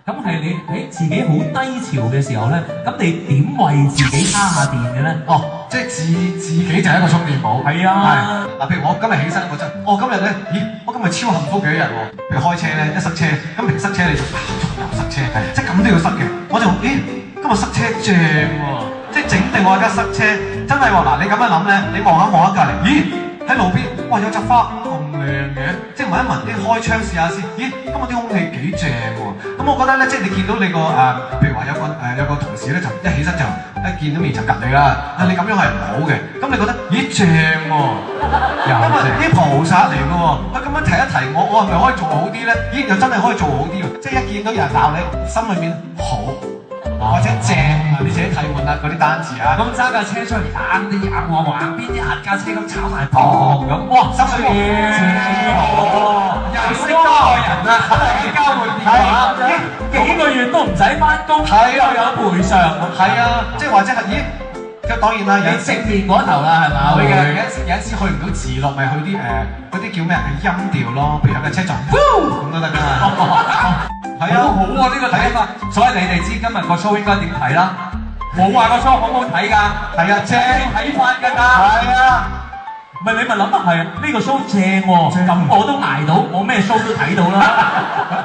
咁係你喺自己好低潮嘅時候咧，咁你點為自己叉下電嘅咧？哦，即係自己就係一個充電寶。係啊，嗱，譬如我今日起身嗰陣，今日咧，咦，我今日超幸福嘅一日喎。譬如開車咧，一塞車，咁平塞車你就又塞車，即係咁都要塞嘅。我就咦，今日塞車正喎，即係整定我而家塞車，真係喎。嗱，你咁樣諗咧，你望一望隔離，咦，喺路邊，哇，有隻花咁靚嘅，即係聞一聞啲，開窗試下先，咦，今日啲空氣幾正喎。咁我覺得咧，即係你見到你個譬如話有個同事咧，就一起身就一見到面就及你啦。你咁樣係唔好嘅。咁你覺得咦正喎，因為啲菩薩嚟嘅喎，佢咁樣提一提我係咪可以做好啲咧？咦，又真係可以做好啲喎。即係一見到有人鬧你，心裏面好。或者正你自己睇換啦嗰啲單字啊，咁揸架車出嚟硬啲硬我橫邊啲行架車咁炒埋磅咁，哇！心裏面正又識多個人啦，交換電話，幾個月都唔使翻工，又有賠償，係啊，即係或者係咦，咁當然啦，有正面嗰頭啦，係嘛？會嘅，有陣時去唔到字落，咪去啲嗰啲叫咩音調咯，譬如有架車就咁都得㗎嘛。係啊，好啊，呢個睇法，所以你哋知今日個 show 應該點睇啦？冇話個 show 好唔好睇㗎？係啊，正睇法㗎㗎。係啊，唔係你咪諗啊，係啊，呢個 show 正喎，咁我都捱到，我咩 show 都睇到啦。